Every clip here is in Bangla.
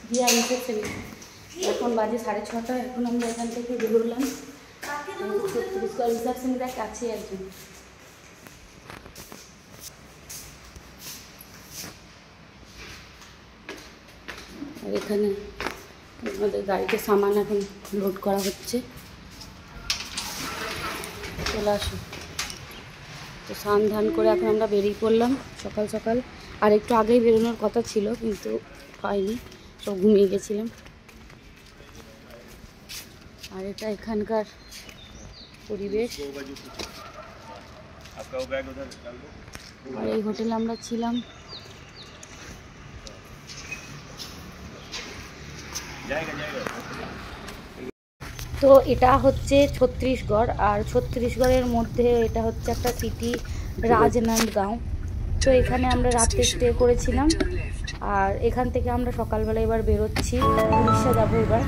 দিয়া রিসেপশনে এখন বাজে 6:30। এখন আমরা এখান থেকে বেরোলাম। রিসেপশনটা কাছে একজন। আর এখানে আমাদের গাড়িতে সামান এখন লোড করা হচ্ছে। চলে আসুন। তো স্নান ধান করে এখন আমরা বেরিয়ে পড়লাম সকাল সকাল। আর একটু আগেই বেরোনোর কথা ছিল কিন্তু হয়নি, সব ঘুমিয়ে গেছিলাম। আর এটা এখানকার পরিবেশ। আর এই হোটেলে আমরা ছিলাম। তো এটা হচ্ছে ছত্তিশগড়। আর ছত্তিশগড়ের মধ্যে এটা হচ্ছে একটা সিটি, রাজনন্দগাঁও। তো এখানে আমরা রাতে স্টে করেছিলাম। আর এখান থেকে আমরা সকালবেলা এবার বেরোচ্ছি, উড়িষ্যা যাবো এবার।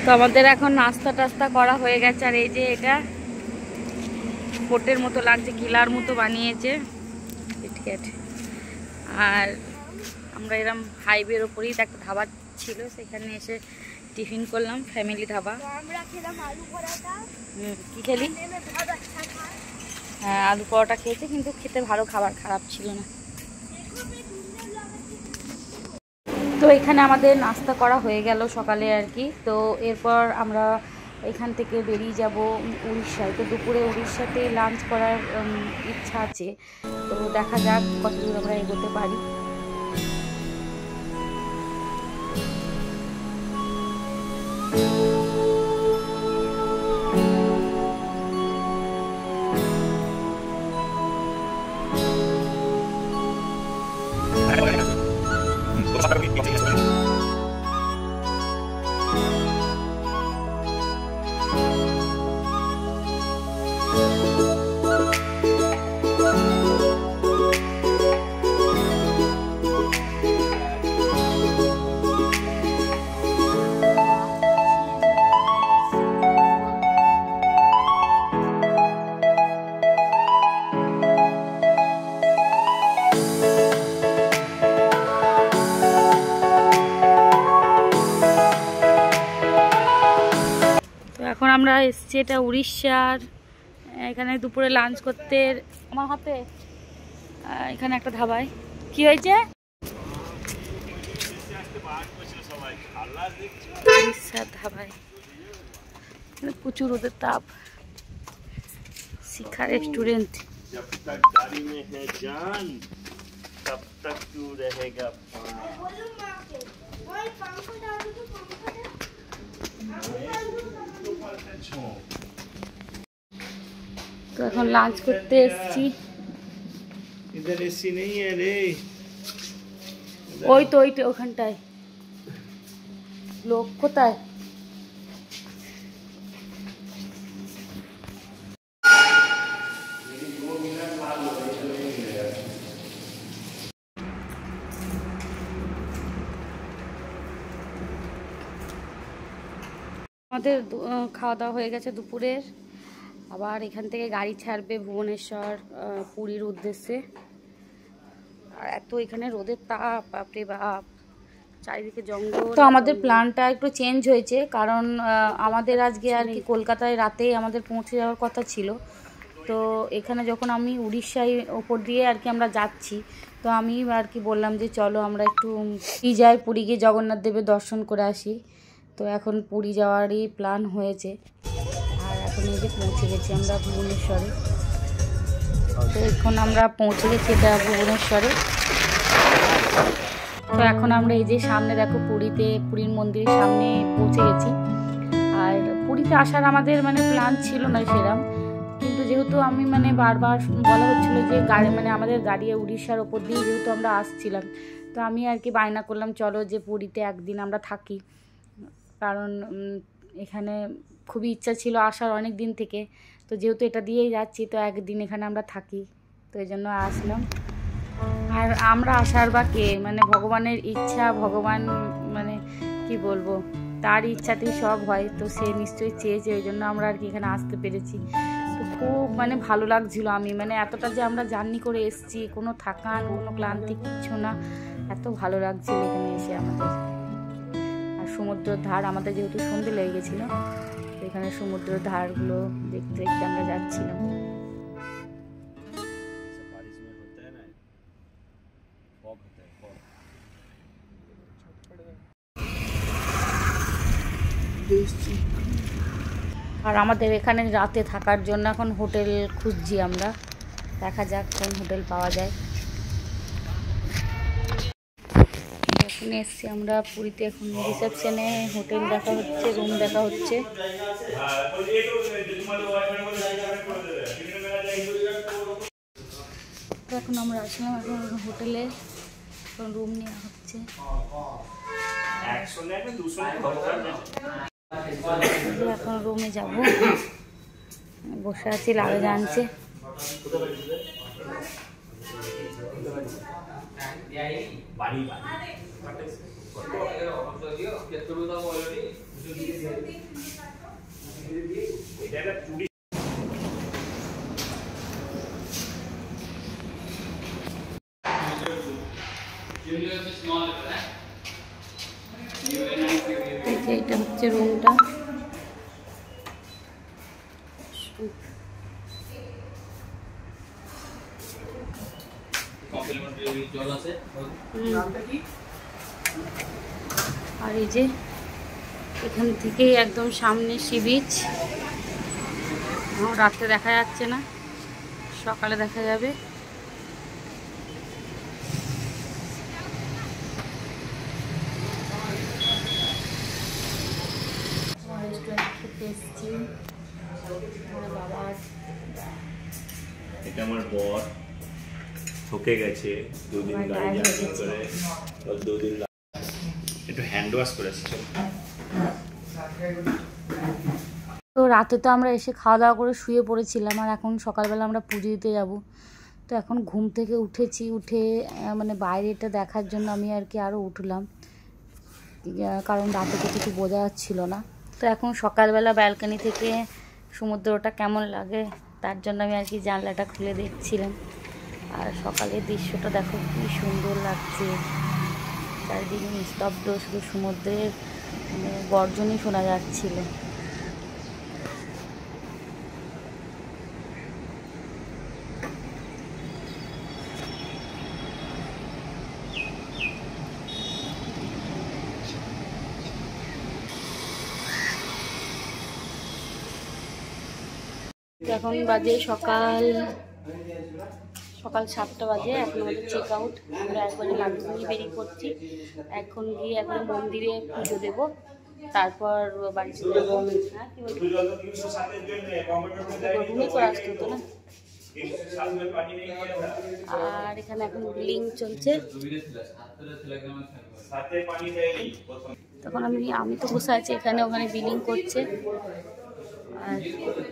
তো আমাদের এখন নাস্তা টাস্তা করা হয়ে গেছে। আর এই যে এটা ফোর্টের মতো লাগছে, কিলার মতো বানিয়েছে কিটক্যাট। আর আমরা এরকম হাইওয়ের ওপরেই একটা ধাবা ছিল, সেখানে এসে টিফিন করলাম, ফ্যামিলি ধাবা। কি খেলি? হ্যাঁ, আলু পরোটা খেয়েছে, কিন্তু খেতে ভালো, খাবার খারাপ ছিল না। তো এখানে আমাদের নাস্তা করা হয়ে গেল সকালে আর কি। তো এরপর আমরা এখান থেকে বেরিয়ে যাব উড়িষ্যায়। তো দুপুরে উড়িষ্যাতে লাঞ্চ করার ইচ্ছা আছে। তো দেখা যাক কতদূর আমরা এগোতে পারি। এখন আমরা এসছি এটা উড়িষ্যার। এখানে দুপুরে লাঞ্চ করতে আমার হাতে এখানে একটা ধাবায়। কি হয়েছে? উড়িষ্যার ধাবায় প্রচুর ওদের তাপ। শিখা রেস্টুরেন্ট। তো এখন লাঞ্চ করতে এসেছি। ওই তো ওইটা ওখানটায় লোক কোথায়? আমাদের খাওয়া দাওয়া হয়ে গেছে দুপুরের। আবার এখান থেকে গাড়ি ছাড়বে ভুবনেশ্বর পুরীর উদ্দেশ্যে। আর এত এখানে রোদের তাপ, বাপরে বাপ, চারিদিকে জঙ্গল। তো আমাদের প্ল্যানটা একটু চেঞ্জ হয়েছে, কারণ আমাদের আজকে আর কি কলকাতায় রাতেই আমাদের পৌঁছে যাওয়ার কথা ছিল। তো এখানে যখন আমি উড়িষ্যায় ওপর দিয়ে আর কি আমরা যাচ্ছি, তো আমি আর কি বললাম যে চলো আমরা একটু যাই, পুরী গিয়ে জগন্নাথ দেবের দর্শন করে আসি। তো এখন পুরী যাওয়ারই প্ল্যান হয়েছে। আর এখন এই যে পৌঁছে গেছি আমরা ভুবনেশ্বরে। তো এখন আমরা পৌঁছে গেছি এটা ভুবনেশ্বরে। তো এখন আমরা এই যে সামনে দেখো পুরীর মন্দিরের সামনে পৌঁছে গেছি। আর পুরীতে আসার আমাদের মানে প্ল্যান ছিল না সেরকম, কিন্তু যেহেতু আমি মানে বারবার বলা হচ্ছিলো যে গাড়ি মানে আমাদের গাড়ি উড়িষ্যার ওপর দিয়ে যেহেতু আমরা আসছিলাম, তো আমি আর কি বায়না করলাম চলো যে পুরীতে একদিন আমরা থাকি, কারণ এখানে খুবই ইচ্ছা ছিল আসার অনেক দিন থেকে। তো যেহেতু এটা দিয়েই যাচ্ছি তো একদিন এখানে আমরা থাকি, তো এই জন্য আসলাম। আর আমরা আসার বা কে, মানে ভগবানের ইচ্ছা, ভগবান মানে কি বলবো, তার ইচ্ছাতেই সব হয়, তো সে নিশ্চয়ই চেয়েছে, ওই জন্য আমরা আর কি এখানে আসতে পেরেছি। তো খুব মানে ভালো লাগছিল, আমি মানে এতটা যে আমরা জার্নি করে এসেছি, কোনো থাকান কোনো ক্লান্তি কিচ্ছু না, এত ভালো লাগছিল এখানে এসে আমাদের। আর সমুদ্রের ধার, আমাদের যেহেতু সন্ধে লেগে গেছিলো, তো এখানে সমুদ্রের ধারগুলো দেখতে দেখতে আমরা যাচ্ছিলাম। আর আমাদের এখানে রাতে থাকার জন্য এখন হোটেল খুঁজছি আমরা, দেখা যাক কোন হোটেল পাওয়া যায়। এখন এসছি আমরা পুরীতে, এখন রিসেপশনে হোটেল দেখা হচ্ছে, রুম দেখা হচ্ছে। তো এখন আমরা আসলাম এখন হোটেলে, এখন রুম নেওয়া হচ্ছে। এখন রুমে যাব, বসে আছি, লাগে জানছে। এটা হচ্ছে রুমটা। আর এই যে এখান থেকেই একদম সামনে সি বিচ, রাতে দেখা যাচ্ছে না, সকালে দেখা যাবে। এটা আমার বর ঠকে গেছে, দুদিন গাড়ি জার্নি করে, দুদিন একটু হ্যান্ড ওয়াশ করেছি। তো রাতে তো আমরা এসে খাওয়া দাওয়া করে শুয়ে পড়েছিলাম, আর এখন সকালবেলা আমরা পুজো দিতে যাব। তো এখন ঘুম থেকে উঠেছি, উঠে মানে বাইরেটা দেখার জন্য আমি আর কি আরও উঠলাম, কারণ রাতে তো কিছু বোঝা যাচ্ছিল না। তো এখন সকালবেলা ব্যালকনি থেকে সমুদ্রটা কেমন লাগে তার জন্য আমি আর কি জানলাটা খুলে দেখছিলাম। আর সকালের দৃশ্যটা দেখো কি সুন্দর লাগছে, চারিদিকে নিস্তব্ধ, শুধু সমুদ্রের গর্জনই শোনা যাচ্ছিল। এখন বাজে সকাল 7টা বাজে, এখন আমাদের চেক আউট। আমরা একবারে লাগেজ নিয়ে বেরিয়ে পড়ছি, এখন গিয়ে একবার মন্দিরে পুজো দেব, তারপর বাড়ি চলে যাবো। হ্যাঁ কি বলবো, রুমে করে আসতে হতো না। আর এখানে এখন বিলিং চলছে, তখন আমি তো বসে আছি এখানে, ওখানে বিলিং করছে। আর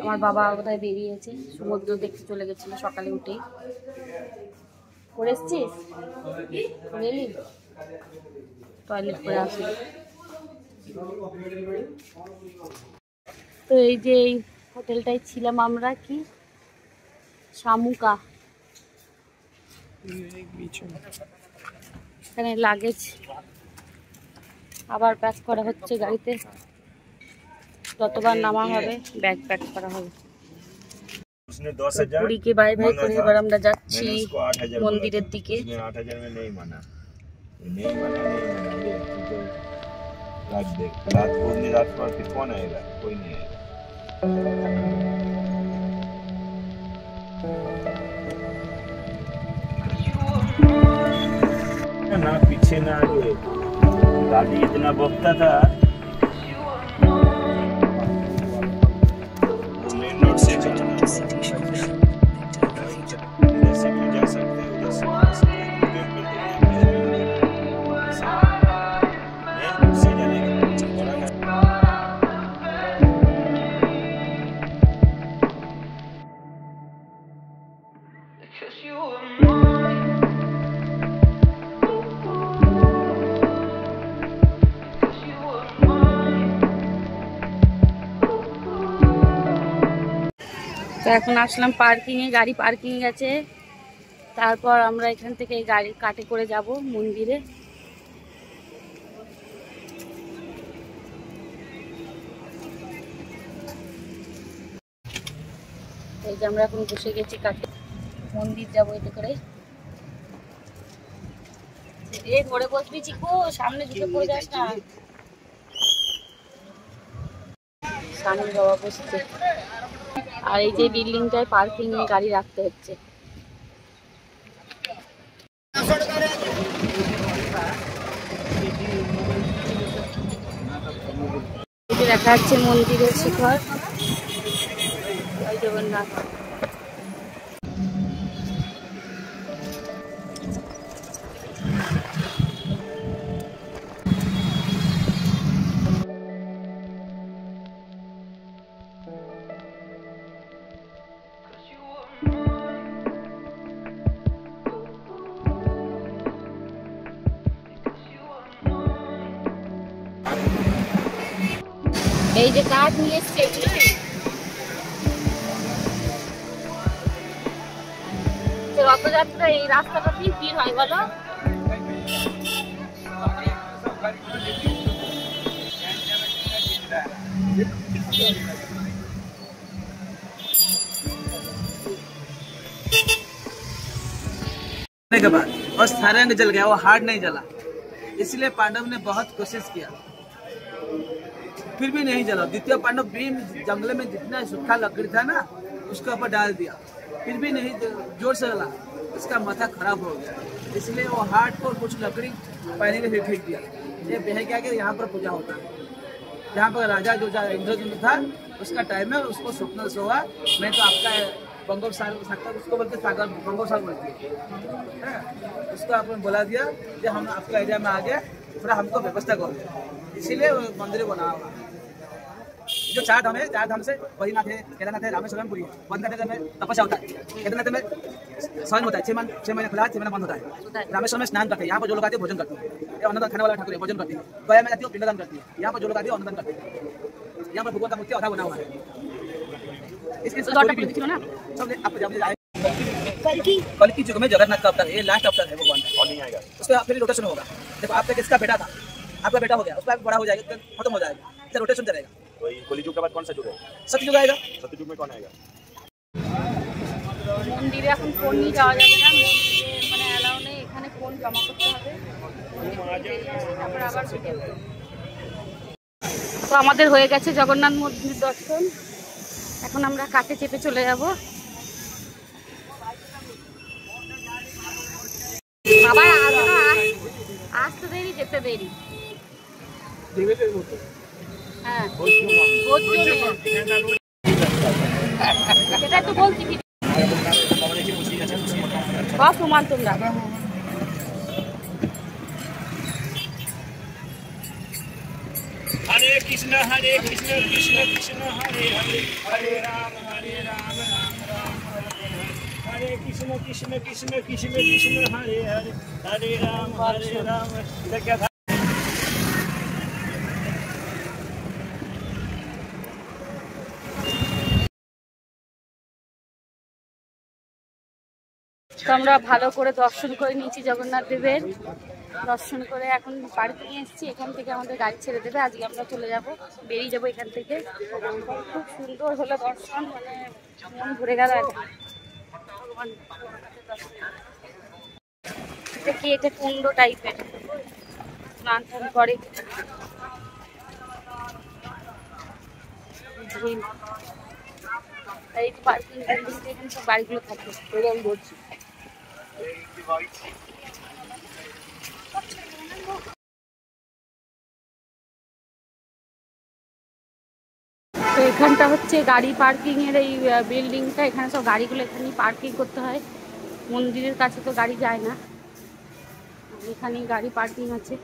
আমার বাবা কোথায় বেরিয়েছে, সমুদ্র দেখতে চলে গেছিল সকালে উঠেই। করে এসছিস, করে এলি, টয়লেট করে আসি। তো এই যে এই হোটেলটাই ছিলাম আমরা, কি শামুকা, এখানে লাগেজ আবার প্যাক করা হচ্ছে গাড়িতে, যতবার নামা হবে ব্যাগ প্যাক করা হবে। পুরীকে বাই বাই করে এবার আমরা যাচ্ছি মন্দিরের দিকে। না पीछे ना आगे, गाड़ी इतना बकता था। मेन रोड से इधर से भी जा सकते हैं, उधर से भी जा सकते हैं। मेन रोड से जाने का बड़ा है। তো এখন আসলাম পার্কিংয়ে, গাড়ি পার্কিংয়ে গেছে। তারপর আমরা এখান থেকে গাড়ি কাটে করে যাব মন্দিরে। এই যে আমরা এখন বসে গেছি কাটে, মন্দির যাবো এতে করে। এ ধরে বসবি চিকু, সামনে জুতো পড়ে যাস না। সামনে বাবা বসছে, আর এই যে বিল্ডিংটায় পার্কিং এ গাড়ি রাখতে হচ্ছে। দেখা যাচ্ছে মন্দিরের শিখর, জয় জগন্নাথ। এই যে কাঠ নিয়ে এসছে, রথযাত্রা এই রাস্তাটা কি ভিড় হয় বলো? के बाद और सारा रंग जल गया, वो हार्ड नहीं जला, इसलिए पांडव ने बहुत कोशिश किया, फिर भी नहीं जला। द्वितीय पांडव भीम जंगल में जितना सूखा लकड़ी था ना उसके ऊपर डाल दिया, फिर भी नहीं जोर से जला, इसका माथा खराब हो गया, इसलिए वो हार्ड को कुछ लकड़ी पहले के फेंक दिया। ये बह गया कि यहाँ पर पूजा होता है, यहाँ पर राजा जो इंद्रद्युम्न था उसका टाइम है, उसको स्वप्न सोआ, मैं तो आपका बंगोपसागर उसको बोलते सागर, बंगोपसागर बोलते हैं, उसको आपने बोला दिया कि हम आपका एरिया में आ गए, थोड़ा हमको व्यवस्था करो, इसीलिए मंदिर बना हुआ। जो चार धाम है, चार धाम से बद्रीनाथ है, केदारनाथ है, रामेश्वरम, पुरी है। बद्रीनाथ में तपस्या होता है, केदारनाथ में सहन होता है, 6 महीने खुला, 6 महीने बंद होता है। रामेश्वरम में स्नान करते हैं, यहाँ पर जो लोग आते हैं भोजन करते हैं, अन्नदान खाने वाला ठाकुर है, भोजन करते हैं। गया में जाती है पिंडदान करती है, यहाँ पर जो लोग आते हैं अन्नदान करते हैं। यहाँ पर भगवान का मूर्ति आधा बना हुआ है, इसके सब आपको जब कल्कि युग में जगन्नाथ का अवतार, ये लास्ट अवतार है भगवान का, और नहीं आएगा उस पर फिर रोटेशन होगा। देखो आपका किसका बेटा था, आपका बेटा हो गया, उसका बड़ा हो जाएगा, खत्म हो जाएगा, फिर रोटेशन चलेगा। कलियुग के बाद कौन सा युग है? सतयुग आएगा। सतयुग में कौन आएगा? মন্দিরে এখন ফোন নিয়ে যাওয়া যাবে না, মন্দিরে মানে অ্যালাউ নেই, এখানে ফোন জমা করতে হবে। তারপর আবার তো আমাদের হয়ে গেছে জগন্নাথ মন্দির দর্শন, এখন আমরা কাটে চেপে চলে যাব। বাবা আসতে দেরি, যেতে দেরি। হ্যাঁ সেটাই তো বলছি, সমান তোমরা। हरे कृष्ण कृष्ण कृष्ण हरे हरे, हरे राम राम राम हरे, हरे कृष्ण कृष्ण कृष्ण कृष्ण कृष्ण हरे हरे, हरे राम इधर क्या था? তো আমরা ভালো করে দর্শন করে নিয়েছি জগন্নাথ দেবের, দর্শন করে এখন বাড়িতে নিয়ে এসেছি। এখান থেকে আমাদের গাড়ি ছেড়ে দেবে, আজকে আমরা চলে যাব, বেরিয়ে যাবো এখান থেকে। খুব সুন্দর হলো দর্শন, মানে মন ভরে গেল। এটা কি, এটা কুণ্ড টাইপের, স্নান টান করে। এই পার্কিং বিল্ডিংটা, এখানে সব গাড়িগুলো থাকে, আমি বলছি। তো এখানটা হচ্ছে গাড়ি পার্কিং এর এই বিল্ডিংটা, এখানে সব গাড়িগুলো এখানেই পার্কিং করতে হয়, মন্দিরের কাছে তো গাড়ি যায় না, এখানেই গাড়ি পার্কিং আছে।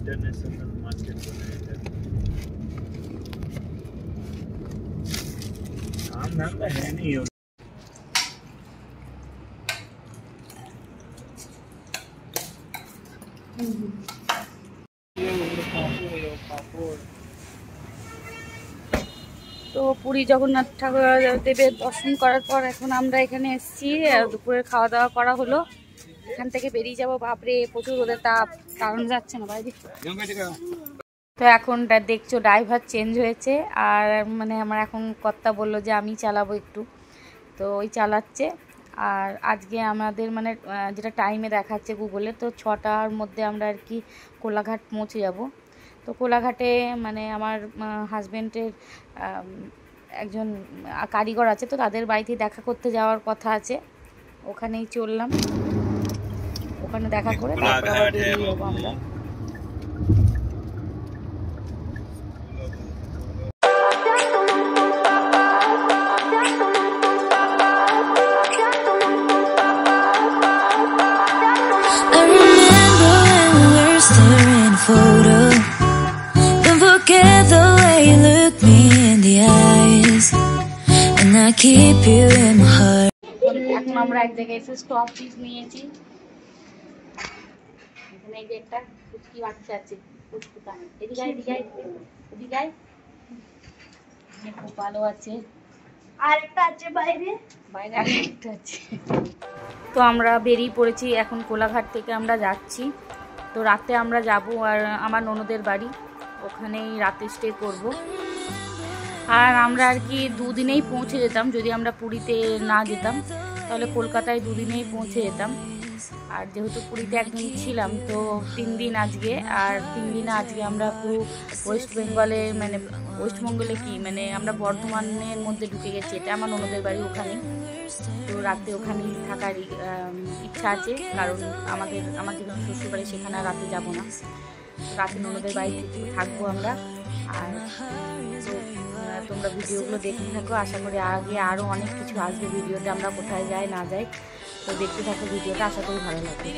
इंटरनेशनल मार्केट बनाया काम धाम तो है नहीं हो। তো পুরী জগন্নাথ ঠাকুর দেবের দর্শন করার পর এখন আমরা এখানে এসেছি, দুপুরের খাওয়া দাওয়া করা হলো, এখান থেকে বেরিয়ে যাবো। বাপরে প্রচুর রোদের তাপ, কারণ যাচ্ছে না বাইরে। তো এখন দেখছো ড্রাইভার চেঞ্জ হয়েছে, আর মানে আমার এখন কর্তা বললো যে আমি চালাবো একটু, তো ওই চালাচ্ছে। আর আজকে আমাদের মানে যেটা টাইমে দেখাচ্ছে গুগলে, তো 6টার মধ্যে আমরা আর কি কোলাঘাট পৌঁছে যাব। তো কোলাঘাটে মানে আমার হাজব্যান্ডের একজন কারিগর আছে, তো তাদের বাড়িতে দেখা করতে যাওয়ার কথা আছে, ওখানেই চললাম। ওখানে দেখা করে তারপর আবার বেরিয়ে যাবো আমরা। এখন আমরা এক জায়গায় এসে স্টপ পিস নিয়েছি, এখানে এই যে একটা কুচকি বাচ্চা আছে, কুচকুটা এদিকে এদিকে খুব ভালো আছে, আর একটা আছে বাইরে আরেকটা আছে। তো আমরা বেরিয়ে পড়েছি, এখন কোলাঘাট থেকে আমরা যাচ্ছি। তো রাতে আমরা যাব আর আমার ননদের বাড়ি, ওখানেই রাতে স্টে করব। আর আমরা আর কি 2 দিনেই পৌঁছে যেতাম, যদি আমরা পুরীতে না যেতাম তাহলে কলকাতায় 2 দিনেই পৌঁছে যেতাম। আর যেহেতু পুরীতে একদিন ছিলাম, তো 3 দিন আজকে, আর 3 দিনে আজকে আমরা পুরো ওয়েস্ট বেঙ্গলে মানে ওয়েস্টবেঙ্গলে কি মানে আমরা বর্ধমানের মধ্যে ঢুকে গেছি। এটা আমার ননদের বাড়ি ওখানে, তো রাতে ওখানেই থাকার ইচ্ছা আছে, কারণ আমার যেখানে শ্বশুর বাড়ি সেখানে আর রাতে যাবো না, রাতে ননদের বাড়ি থাকবো আমরা। আর তোমরা ভিডিওগুলো দেখতে থাকো, আশা করি আগে আরও অনেক কিছু আসবে ভিডিওতে, আমরা কোথায় যাই না যাই, তো দেখতে থাকো ভিডিওটা, আশা করি ভালো লাগবে।